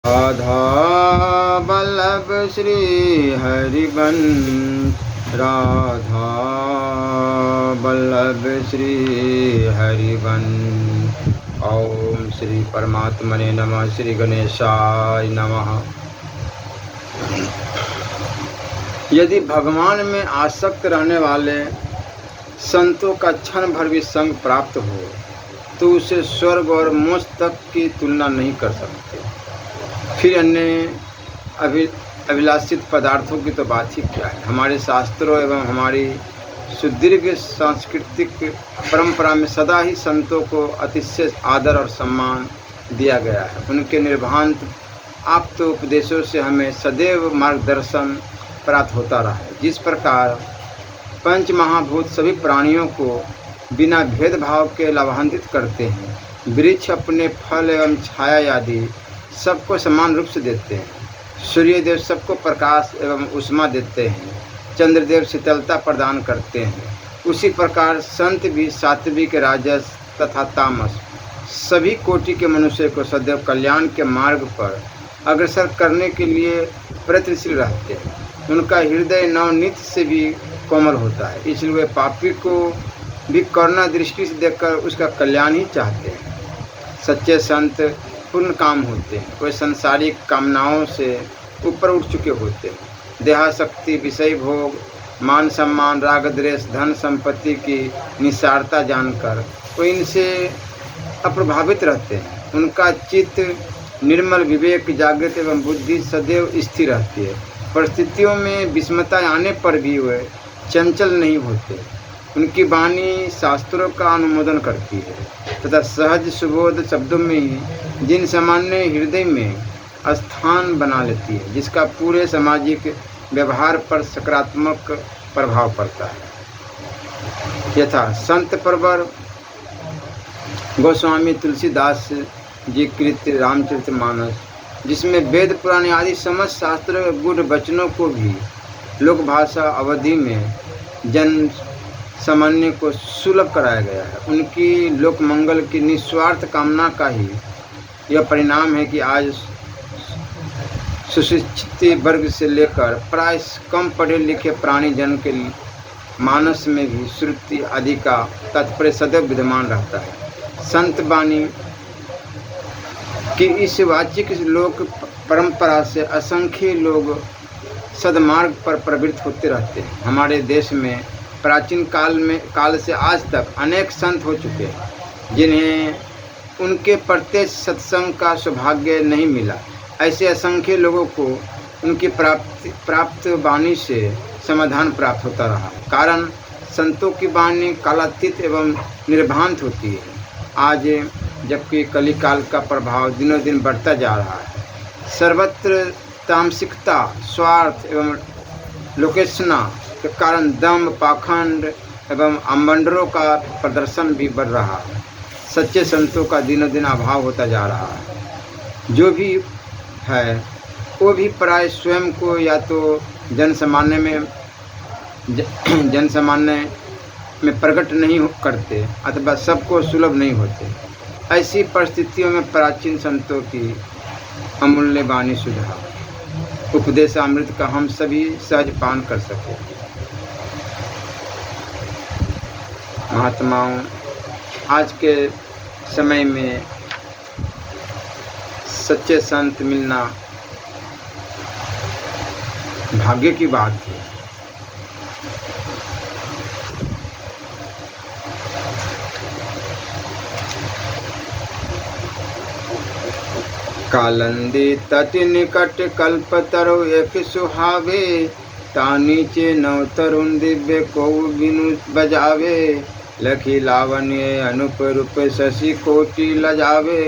राधा वल्लभ श्री हरिवंश, राधा वल्लभ श्री हरिवंश। ओम श्री परमात्मने नमः। श्री गणेशाय नमः। यदि भगवान में आसक्त रहने वाले संतों का क्षण भर भी संग प्राप्त हो तो उसे स्वर्ग और मोक्ष तक की तुलना नहीं कर सकते। फिर अन्य अभिलाषित पदार्थों की तो बात ही क्या है। हमारे शास्त्रों एवं हमारी सुदीर्घ सांस्कृतिक परंपरा में सदा ही संतों को अतिशय आदर और सम्मान दिया गया है। उनके निर्भांत आप्त उपदेशों से हमें सदैव मार्गदर्शन प्राप्त होता रहा है। जिस प्रकार पंच महाभूत सभी प्राणियों को बिना भेदभाव के लाभान्वित करते हैं, वृक्ष अपने फल एवं छाया आदि सबको समान रूप से देते हैं, सूर्यदेव सबको प्रकाश एवं उष्मा देते हैं, चंद्रदेव शीतलता प्रदान करते हैं, उसी प्रकार संत भी सात्विक राजस तथा तामस सभी कोटि के मनुष्य को सदैव कल्याण के मार्ग पर अग्रसर करने के लिए प्रयत्नशील रहते हैं। उनका हृदय नवनीत से भी कोमल होता है, इसलिए वे पापी को भी करुणा दृष्टि से देखकर उसका कल्याण ही चाहते हैं। सच्चे संत पूर्ण काम होते हैं, वे संसारिक कामनाओं से ऊपर उठ चुके होते हैं। देहाशक्ति, विषय भोग, मान सम्मान, राग द्वेष, धन संपत्ति की निस्सारता जानकर वे इनसे अप्रभावित रहते हैं। उनका चित्त निर्मल, विवेक जागृत एवं बुद्धि सदैव स्थिर रहती है। परिस्थितियों में विषमता आने पर भी वे चंचल नहीं होते। उनकी वाणी शास्त्रों का अनुमोदन करती है तथा सहज सुबोध शब्दों में ही जिन सामान्य हृदय में स्थान बना लेती है, जिसका पूरे सामाजिक व्यवहार पर सकारात्मक प्रभाव पड़ता है। यथा संत परवर गोस्वामी तुलसीदास जी कृत रामचरितमानस, जिसमें वेद पुराण आदि समस्त शास्त्रों के गूढ़ वचनों को भी लोक भाषा अवधि में जन सामान्य को सुलभ कराया गया है। उनकी लोक मंगल की निस्वार्थ कामना का ही यह परिणाम है कि आज सुशिक्षित वर्ग से लेकर प्राय कम पढ़े लिखे प्राणी जन के मानस में भी श्रुति आदि का तात्पर्य सदैव विद्यमान रहता है। संत वाणी कि इस वाचिक लोक परंपरा से असंख्य लोग सदमार्ग पर प्रवृत्त होते रहते हैं। हमारे देश में प्राचीन काल से आज तक अनेक संत हो चुके हैं जिन्हें उनके प्रत्यक्ष सत्संग का सौभाग्य नहीं मिला। ऐसे असंख्य लोगों को उनकी प्राप्त वाणी से समाधान प्राप्त होता रहा। कारण संतों की वाणी कालातीत एवं निर्भांत होती है। आज जबकि कलिकाल का प्रभाव दिनों दिन बढ़ता जा रहा है, सर्वत्र तामसिकता, स्वार्थ एवं लोकेशना के कारण दम्भ, पाखंड एवं आडंबरों का प्रदर्शन भी बढ़ रहा है। सच्चे संतों का दिनों दिन अभाव होता जा रहा है। जो भी है वो भी प्राय स्वयं को या तो जन सामान्य में प्रकट नहीं करते अथवा सबको सुलभ नहीं होते। ऐसी परिस्थितियों में प्राचीन संतों की अमूल्य वाणी सुधार उपदेशामृत का हम सभी सहज पान कर सके। महात्माओं, आज के समय में सच्चे संत मिलना भाग्य की बात है। कालंदी तट निकट कल्पतरु एक सुहावे, तानीचे नव तरुण दिव्य को बिनु बजावे, लखी लावण्य अनूप रूप शशि कोटि लजावे,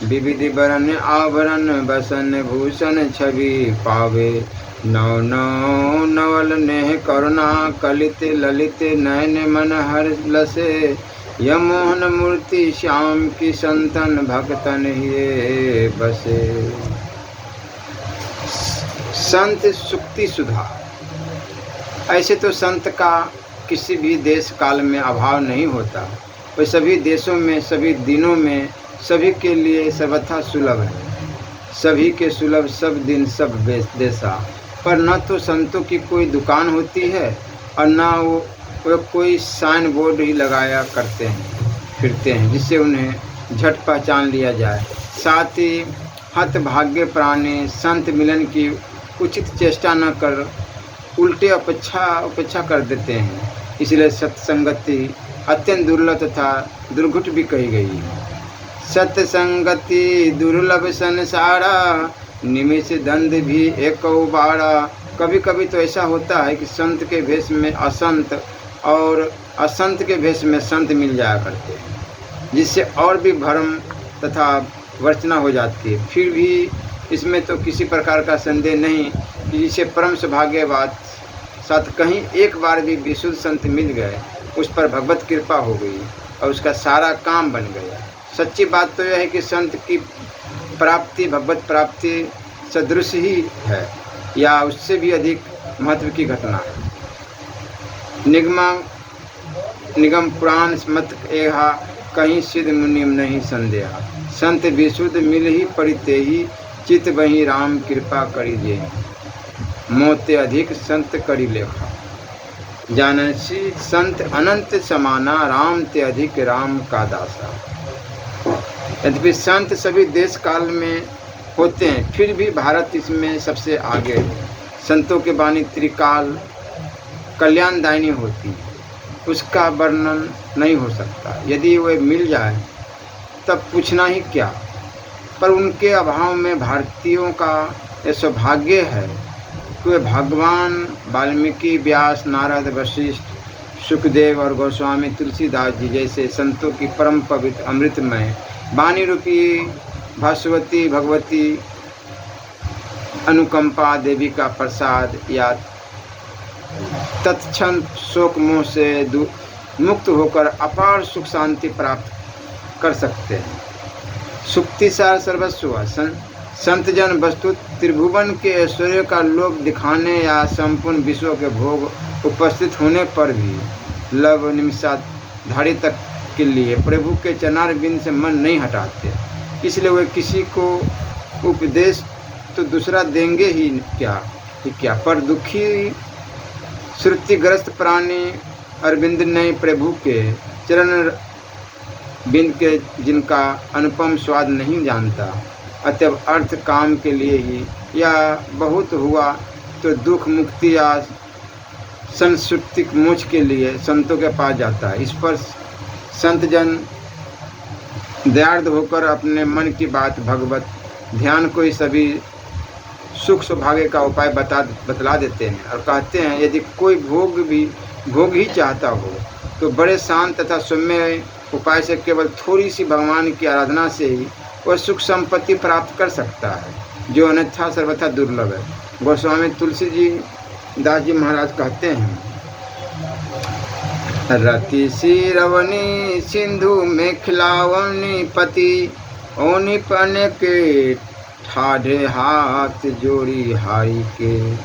विविधि बरन आभरण बसन भूषण छवि पावे, नव नव नवल नेह करुणा कलित ललित नयन मन हर लसे, यमोहन मूर्ति श्याम की संतन भक्तन ये बसे। संत सुक्ति सुधा। ऐसे तो संत का किसी भी देश काल में अभाव नहीं होता। वे सभी देशों में, सभी दिनों में, सभी के लिए सर्वथा सुलभ है। सभी के सुलभ सब दिन सब देशा। पर न तो संतों की कोई दुकान होती है और न वो कोई साइन बोर्ड ही लगाया फिरते हैं जिससे उन्हें झट पहचान लिया जाए। साथ ही हतभाग्य प्राणी संत मिलन की उचित चेष्टा न कर उल्टे उपेक्षा कर देते हैं। इसलिए सत्संगति अत्यंत दुर्लभ तथा दुर्घट भी कही गई है। सत्संगति दुर्लभ संसारा, निमिष दंड भी एक बाड़ा। कभी कभी तो ऐसा होता है कि संत के भेष में असंत और असंत के भेष में संत मिल जाया करते हैं, जिससे और भी भ्रम तथा वर्चना हो जाती है। फिर भी इसमें तो किसी प्रकार का संदेह नहीं कि जिसे परम सौभाग्यवाद साथ कहीं एक बार भी विशुद्ध संत मिल गए, उस पर भगवत कृपा हो गई और उसका सारा काम बन गया। सच्ची बात तो यह है कि संत की प्राप्ति भगवत प्राप्ति सदृश ही है या उससे भी अधिक महत्व की घटना है। निगम पुराण मत एहा, कहीं सिद्ध मुनिम नहीं संदेहा। संत विशुद्ध मिल ही परिते ही, चित वही राम कृपा करी दे। मोते अधिक संत करी लेखा, जानसी संत अनंत समाना। राम ते अधिक राम का दासा। यद्यपि संत सभी देश काल में होते हैं, फिर भी भारत इसमें सबसे आगे है। संतों की वाणी त्रिकाल कल्याणदायिनी होती है, उसका वर्णन नहीं हो सकता। यदि वे मिल जाए तब पूछना ही क्या। पर उनके अभाव में भारतीयों का यह सौभाग्य है कि वे भगवान वाल्मीकि, व्यास, नारद, वशिष्ठ, सुखदेव और गोस्वामी तुलसीदास जी जैसे संतों की परम पवित्र अमृतमय वाणी रूपी भास्वती भगवती अनुकंपा देवी का प्रसाद या तत्क्षण शोक मोह से मुक्त होकर अपार सुख शांति प्राप्त कर सकते हैं। सुक्तिसार सर्वस्व। संत जन वस्तु त्रिभुवन के ऐश्वर्य का लोभ दिखाने या संपूर्ण विश्व के भोग उपस्थित होने पर भी लव निमिषाधारी तक के लिए प्रभु के चरणार बिंद से मन नहीं हटाते। इसलिए वे किसी को उपदेश तो दूसरा देंगे ही क्या। पर दुखी श्रुतिग्रस्त प्राणी अरविंद ने प्रभु के चरण बिंद के जिनका अनुपम स्वाद नहीं जानता, अतएव अर्थ काम के लिए ही या बहुत हुआ तो दुख मुक्ति या संस्कृतिक मोक्ष के लिए संतों के पास जाता है। इस पर संत जन दयार्द होकर अपने मन की बात भगवत ध्यान को ही सभी सुख सौभाग्य का उपाय बतला देते हैं और कहते हैं यदि कोई भोग ही चाहता हो तो बड़े शांत तथा सौम्य उपाय से केवल थोड़ी सी भगवान की आराधना से ही वह सुख संपत्ति प्राप्त कर सकता है, जो अन्यथा सर्वथा दुर्लभ है। गोस्वामी तुलसी दास जी महाराज कहते हैं, रति सिरवनी सिंधु में खिलावनी पति, ओनी पने के ठाढ़े हाथ जोड़ी हारी के।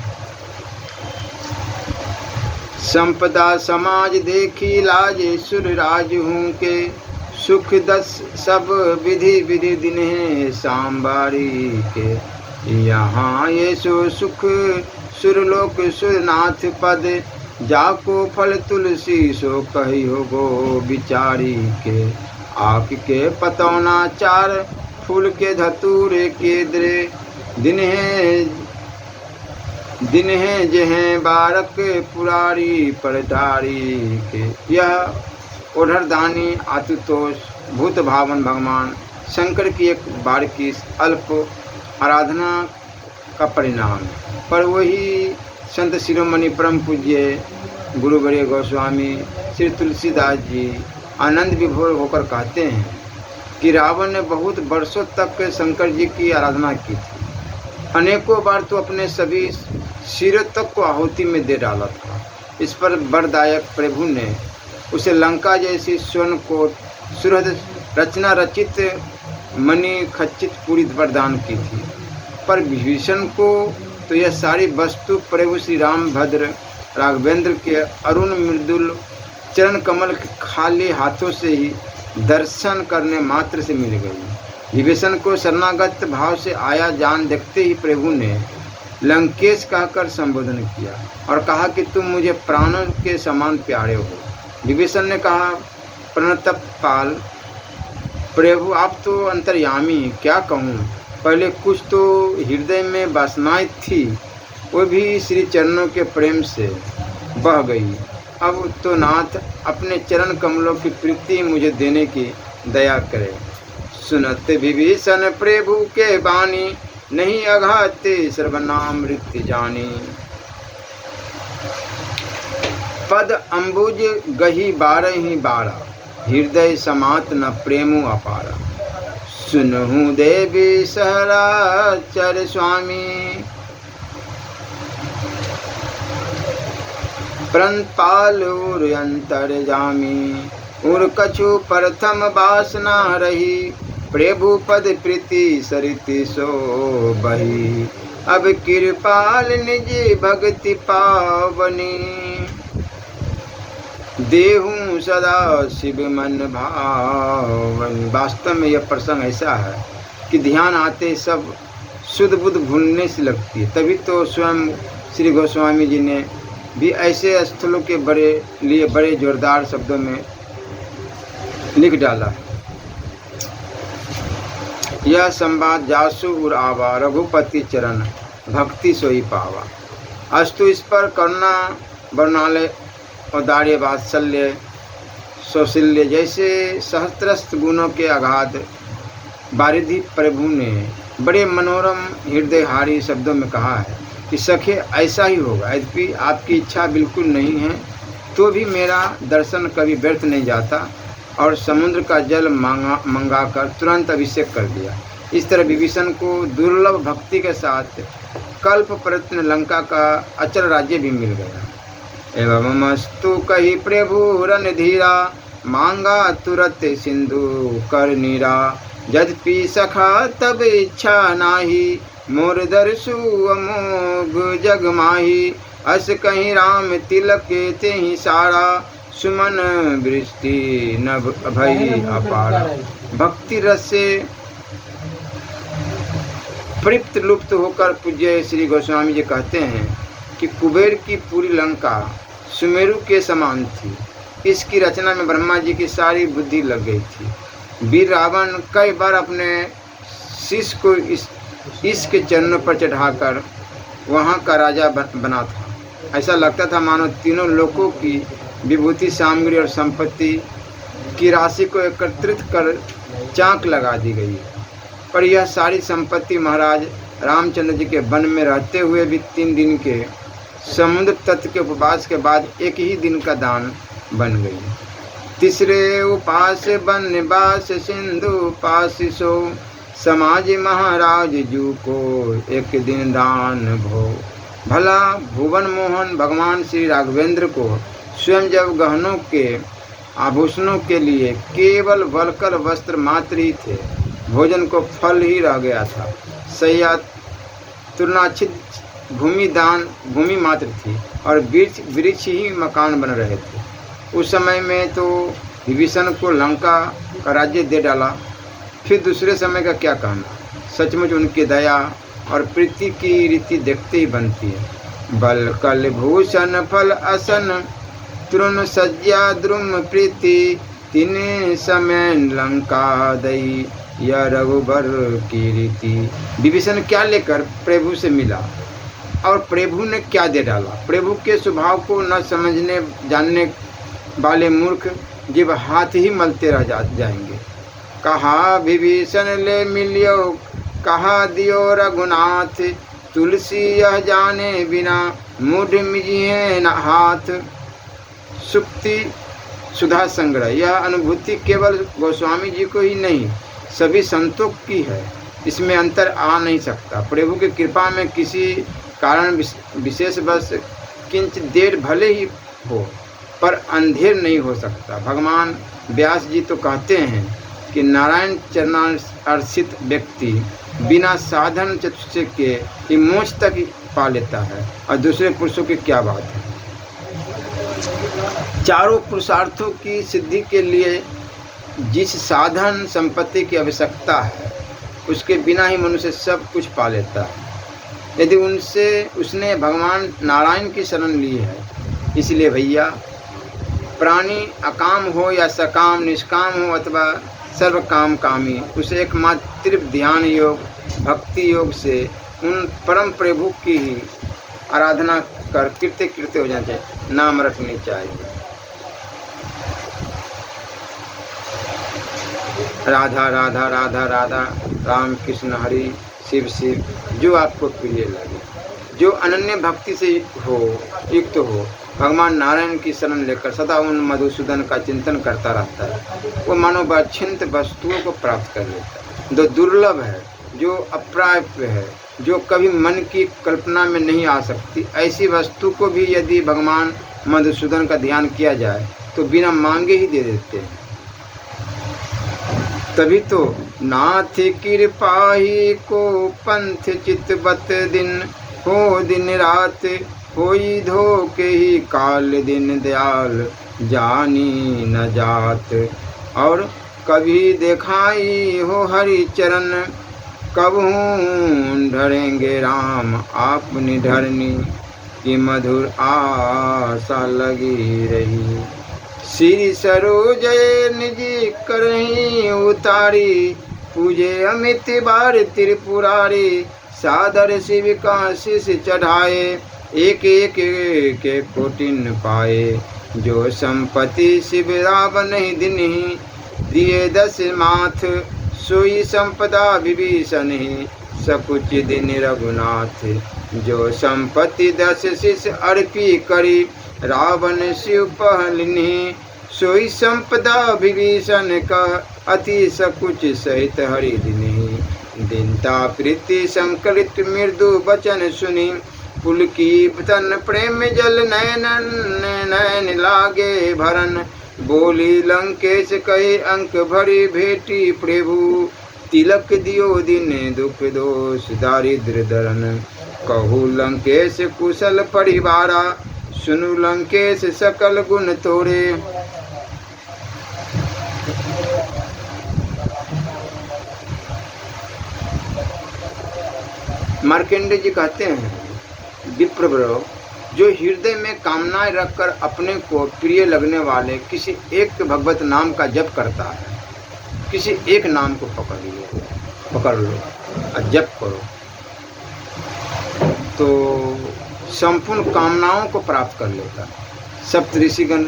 संपदा समाज देखी लाजे सुर राज हूँ के, सुख दस सब विधि विधि दिन है सांबारी के। यहाँ ये सो सुख सुरलोक सुरनाथ पद, जाको फल तुलसी सो कही हो गो बिचारी के। आँख के पतौना चार फूल के धतूरे के द्रे, दिन है जहें बारक पुरारी परधारी के। यह ओढ़रदानी आतुतोष भूत भावन भगवान शंकर की एक बार की अल्प आराधना का परिणाम है। पर वही संत शिरोमणि परम पूज्य गुरुवर्य गोस्वामी श्री तुलसीदास जी आनंद विभोर होकर कहते हैं कि रावण ने बहुत वर्षों तक शंकर जी की आराधना की थी। अनेकों बार तो अपने सभी सिरों तक को आहुति में दे डाला था। इस पर वरदायक प्रभु ने उसे लंका जैसी स्वर्ण कोट सुहृद रचना रचित मणि खचित पूरी वरदान की थी। पर विभीषण को तो यह सारी वस्तु प्रभु श्री रामभद्र राघवेंद्र के अरुण मृदुल चरण कमल खाली हाथों से ही दर्शन करने मात्र से मिल गई। विभीषण को शरणागत भाव से आया जान देखते ही प्रभु ने लंकेश कहकर संबोधन किया और कहा कि तुम मुझे प्राणों के समान प्यारे हो। विभीषण ने कहा, प्रणतपाल प्रभु आप तो अंतर्यामी, क्या कहूँ, पहले कुछ तो हृदय में वासनाएं थी, वो भी श्री चरणों के प्रेम से बह गई। अब तो नाथ अपने चरण कमलों की प्रीति मुझे देने की दया करे। सुनत विभीषण प्रभु के बानी, नहीं अघाते सर्वनामृत जानी। पद अंबुज गही बारहि बारा, हृदय समात न प्रेमु अपारा। सुनहु देवी सहराचर स्वामी, प्रणपाल उर अंतर जामी। उर कछु प्रथम वासना रही, प्रभु पद प्रीति सरिति सो बही। अब कृपाल निज भक्ति पावनी, देहूं सदा शिव मन भावनी। वास्तव में यह प्रसंग ऐसा है कि ध्यान आते सब शुद्ध बुद्ध भूलने से लगती है। तभी तो स्वयं श्री गोस्वामी जी ने भी ऐसे स्थलों के बड़े जोरदार शब्दों में लिख डाला। यह संवाद जासु उर आवा, रघुपति चरण भक्ति सोई पावा। अस्तु इस पर करुणा वर्णालय औदार्य वात्सल्य सौशील्य जैसे सहस्त्रस्त गुणों के अगाध बारिधि प्रभु ने बड़े मनोरम हृदयहारी शब्दों में कहा है कि सखे ऐसा ही होगा। यद्यपि आपकी इच्छा बिल्कुल नहीं है तो भी मेरा दर्शन कभी व्यर्थ नहीं जाता, और समुद्र का जल मंगाकर तुरंत अभिषेक कर दिया। इस तरह विभीषण को दुर्लभ भक्ति के साथ कल्प प्रयत्न लंका का अचल राज्य भी मिल गया। एवं मस्तु कही प्रभु रन धीरा, मांगा तुरत सिंधु कर नीरा। यद्यपि सखा तब इच्छा नाही, मोर दर्शु अमोघ जग माही। अस कहीं राम तिलक ते ही सारा, सुमन वृष्टि न भई अपारा। भक्ति रस से तृप्त लुप्त होकर पूज्य श्री गोस्वामी जी कहते हैं कि कुबेर की पूरी लंका सुमेरु के समान थी। इसकी रचना में ब्रह्मा जी की सारी बुद्धि लग गई थी। वीर रावण कई बार अपने शिष्य को इसके चरणों पर चढ़ाकर वहाँ का राजा बना था। ऐसा लगता था मानो तीनों लोकों की विभूति सामग्री और संपत्ति की राशि को एकत्रित कर चाक लगा दी गई। पर यह सारी संपत्ति महाराज रामचंद्र जी के वन में रहते हुए भी 3 दिन के समुद्र तट के उपवास के बाद एक ही दिन का दान बन गई। तीसरे उपास बनवास सिंधु पास सो, समाज महाराज जू को एक दिन दान भो। भला भुवन मोहन भगवान श्री राघवेंद्र को स्वयं जब गहनों के आभूषणों के लिए केवल वलकर वस्त्र मात्र ही थे, भोजन को फल ही रह गया था, सैया तुलनाच्छिद भूमि मात्र थी और वृक्ष ही मकान बन रहे थे। उस समय में तो विभीषण को लंका का राज्य दे डाला, फिर दूसरे समय का क्या कहना। सचमुच उनकी दया और प्रीति की रीति देखते ही बनती है। बल कल भूषण फल असन, तृण सज्जा द्रुम प्रीति, तीन समय लंका दई या रघुबर की रीति। विभीषण क्या लेकर प्रभु से मिला और प्रभु ने क्या दे डाला। प्रभु के स्वभाव को न समझने जानने वाले मूर्ख जीव हाथ ही मलते रह जाएंगे। कहा विभीषण ले मिलियो, कहा दियो रघुनाथ, तुलसी यह जाने बिना मूढ़ मिजिए न हाथ। सुक्ति सुधा संग्रह। यह अनुभूति केवल गोस्वामी जी को ही नहीं सभी संतों की है, इसमें अंतर आ नहीं सकता। प्रभु की कृपा में किसी कारण विशेष बस किंचित देर भले ही हो पर अंधेर नहीं हो सकता। भगवान व्यास जी तो कहते हैं कि नारायण चरणार्चित व्यक्ति बिना साधन चतुष्टय के ही मोक्ष तक ही पा लेता है, और दूसरे पुरुषों की क्या बात है। चारों पुरुषार्थों की सिद्धि के लिए जिस साधन संपत्ति की आवश्यकता है उसके बिना ही मनुष्य सब कुछ पा लेता है। यदि उसने भगवान नारायण की शरण ली है। इसलिए भैया, प्राणी अकाम हो या सकाम, निष्काम हो अथवा सर्व काम कामी, उसे एकमात्र ध्यान योग, भक्ति योग से उन परम प्रभु की ही आराधना कर कृत्य हो जाना चाहिए, नाम रखनी चाहिए। राधा राधा राधा राधा, राम कृष्ण हरि, शिव शिव, जो आपको प्रिय लगे, जो अनन्य भक्ति से युक्त हो, भगवान नारायण की शरण लेकर सदा उन मधुसूदन का चिंतन करता रहता है, वो मानो वांछित वस्तुओं को प्राप्त कर लेता है। जो दुर्लभ है, जो अप्राप्य है, जो कभी मन की कल्पना में नहीं आ सकती, ऐसी वस्तु को भी यदि भगवान मधुसूदन का ध्यान किया जाए तो बिना मांगे ही दे देते हैं। तभी तो नाथ कृपा ही को पंथ चितवत दिन, हो दिन रात होई धोके ही काल दिन दयाल जानी न जात। और कभी देखाई हो हरि चरण, कबहूँ ढरेंगे राम आपनी ढरनी, की मधुर आशा लगी रही। श्री सरोजय निजी करही उतारी, पूजे अमित बार त्रिपुरारी, सादर शिव का शीश चढ़ाए, एक एक के कोटिन पाए। जो संपत्ति शिव रावण ही दिन ही, दिए 10 माथ, सोई संपदा विभीषण ही, सकुच दिन रघुनाथ। जो संपत्ति 10 शीश अर्पी करी, रावण शिव पहलिनी, सोई संपदा विभीषण का, अति सकुच सहित हरि दिनी। दीनता प्रीति संकलित मृदु वचन सुनी, पुलकित तन प्रेम जल नयन लागे भरन। बोली लंकेश कहे अंक भरी भेटी प्रभु, तिलक दियो दिन दुख दोष दारिद्र दरन। कहू लंकेश कुशल परिवारा, सुनु लंकेश सकल गुण तोरे। मार्कंडेय जी कहते हैं, विप्रवरो, जो हृदय में कामनाएं रखकर अपने को प्रिय लगने वाले किसी एक भगवत नाम का जप करता है, किसी एक नाम को पकड़ लो और जप करो, तो संपूर्ण कामनाओं को प्राप्त कर लेता है। सप्तऋषिगण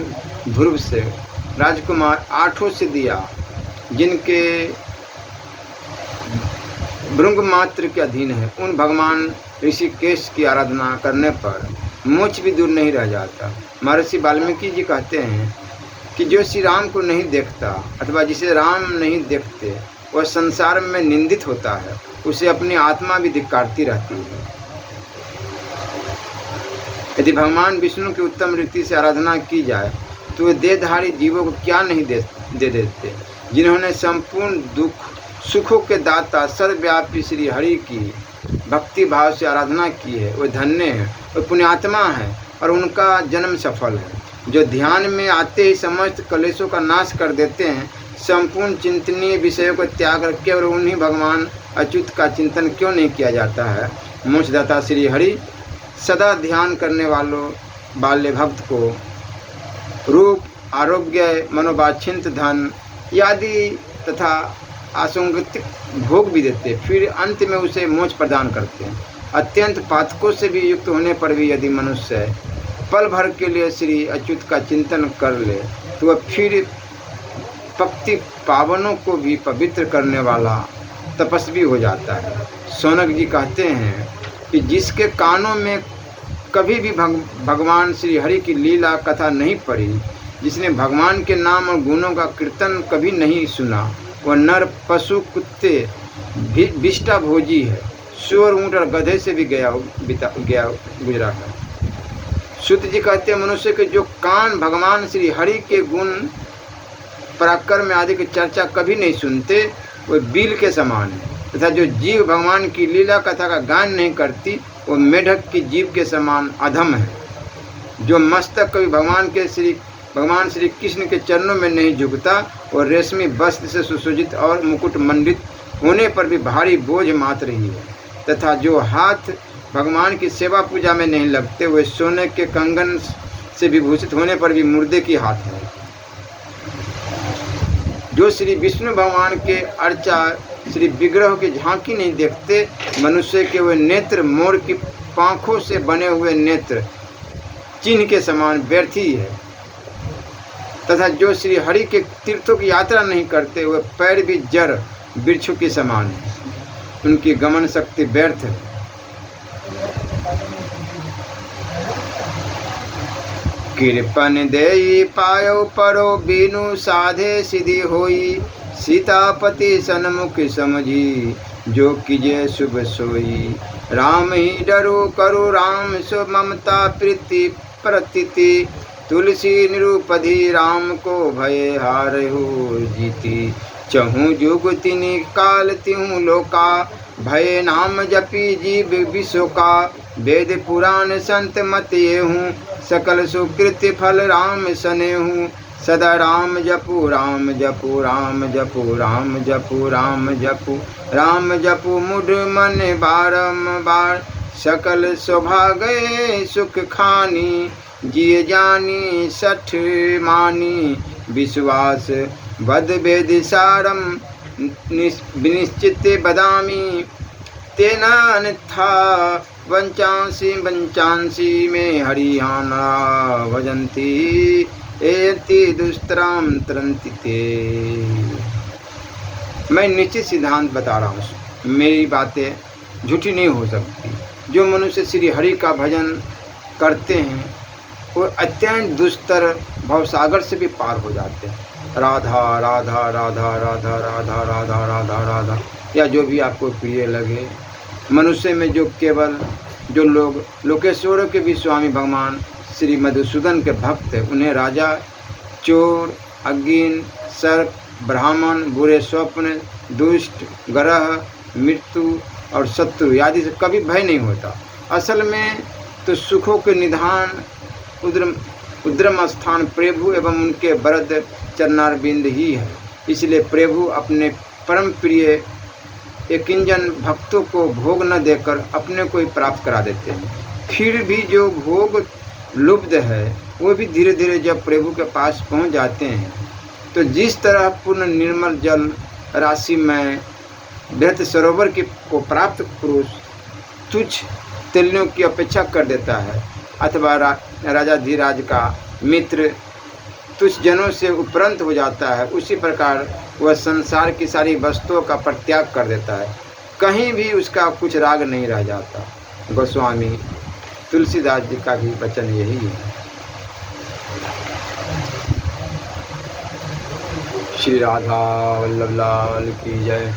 ध्रुव से राजकुमार 8 सिद्धियाँ, जिनके भृंग मात्र के अधीन है, उन भगवान ऋषिकेश की आराधना करने पर मोक्ष भी दूर नहीं रह जाता। महर्षि वाल्मीकि जी कहते हैं कि जो श्री राम को नहीं देखता अथवा जिसे राम नहीं देखते, वह संसार में निंदित होता है, उसे अपनी आत्मा भी धिक्कारती रहती है। यदि भगवान विष्णु की उत्तम रीति से आराधना की जाए तो वे देहधारी जीवों को क्या नहीं दे देते। जिन्होंने संपूर्ण दुख सुखों के दाता सर्वव्यापी श्री हरि की भक्ति भाव से आराधना की है, वे धन्य हैं, वे पुण्यात्मा हैं और उनका जन्म सफल है। जो ध्यान में आते ही समस्त कलेशों का नाश कर देते हैं, संपूर्ण चिंतनीय विषयों को त्याग कर केवल उन्हीं भगवान अच्युत का चिंतन क्यों नहीं किया जाता है। मोक्षदाता श्री हरि सदा ध्यान करने वाले भक्त को रूप, आरोग्य, मनोवांछित धन आदि तथा आसंगिक भोग भी देते, फिर अंत में उसे मोक्ष प्रदान करते हैं। अत्यंत पातकों से भी युक्त होने पर भी यदि मनुष्य पल भर के लिए श्री अच्युत का चिंतन कर ले तो वह फिर भक्ति पावनों को भी पवित्र करने वाला तपस्वी हो जाता है। शौनक जी कहते हैं कि जिसके कानों में कभी भी भगवान श्री हरि की लीला कथा नहीं पड़ी, जिसने भगवान के नाम और गुणों का कीर्तन कभी नहीं सुना, वह नर पशु कुत्ते विष्टा भोजी है, सूअर ऊँट और गधे से भी गुजरा है। सूत जी कहते हैं, मनुष्य के जो कान भगवान श्री हरि के गुण पराक्रम आदि की चर्चा कभी नहीं सुनते, वह बील के समान है, तथा जो जीव भगवान की लीला कथा का गान नहीं करती, वो मेढक की जीव के समान अधम है। जो मस्तक कभी भगवान श्री कृष्ण के चरणों में नहीं झुकता और रेशमी वस्त्र से सुसज्जित और मुकुट मंडित होने पर भी भारी बोझ मात्र ही है, तथा जो हाथ भगवान की सेवा पूजा में नहीं लगते वे सोने के कंगन से विभूषित होने पर भी मुर्दे की हाथ है। जो श्री विष्णु भगवान के अर्चा श्री विग्रह की झांकी नहीं देखते, मनुष्य के वे नेत्र मोर की पांखों से बने हुए नेत्र चिन्ह के समान व्यर्थ ही है, तथा जो श्री हरि के तीर्थों की यात्रा नहीं करते वे पैर भी जड़ वृक्षों के समान है, उनकी गमन शक्ति व्यर्थ है। कृपन देई पायो परो बीनु साधे सिद्धि होई, सीतापति सन्मुख समझी जो कीजे शुभ सोई। राम ही डरो करो राम सो ममता प्रीति प्रतीति, तुलसी निरूपधि राम को भय हार हो जीती। चहु जुग तिनि काल तिहु लोका, भय नाम जपी जीव विशोका। वेद पुराण संत मत येहूँ, सकल सुकृति फल राम सनेहूँ। सदा राम जपु राम जपु राम जपु राम जपु राम जपु राम जपु मुढ़ मन बारंबार। सकल सौभाग्य सुख खानी, जिय जानी सठ मानी। विश्वास वद वेद सारम विनिश्चित बदामी। तेना अन्यथा वंचांसी में हरियाणा भजन्ति, एति दुष्तराम तरन्ति ते। मैं निश्चित सिद्धांत बता रहा हूँ, मेरी बातें झूठी नहीं हो सकती। जो मनुष्य श्री हरि का भजन करते हैं वो अत्यंत दुष्तर भवसागर से भी पार हो जाते हैं। राधा राधा राधा राधा राधा राधा राधा राधा, या जो भी आपको प्रिय लगे। मनुष्य में जो केवल जो लोग लोकेश्वरों के भी स्वामी भगवान श्री मधुसूदन के भक्त हैं, उन्हें राजा, चोर, अज्ञान, सर्प, ब्राह्मण, बुरे स्वप्न, दुष्ट, ग्रह, मृत्यु और शत्रु आदि से कभी भय नहीं होता। असल में तो सुखों के निधान उद्रम स्थान प्रभु एवं उनके वरद चरणारविंद ही है। इसलिए प्रभु अपने परम प्रिय एकिंजन भक्तों को भोग न देकर अपने को ही प्राप्त करा देते हैं। फिर भी जो भोग लुब्ध है वो भी धीरे धीरे जब प्रभु के पास पहुंच जाते हैं तो जिस तरह पूर्ण निर्मल जल राशि में बृहत सरोवर को प्राप्त पुरुष तुच्छ तिलियों की अपेक्षा कर देता है, अथवा राजा धीराज का मित्र तुच्छ जनों से उपरंत हो जाता है, उसी प्रकार वह संसार की सारी वस्तुओं का परित्याग कर देता है। कहीं भी उसका कुछ राग नहीं रह जाता। गोस्वामी तुलसीदास जी का भी वचन यही है। श्री राधा वल्लभ लाल की जय।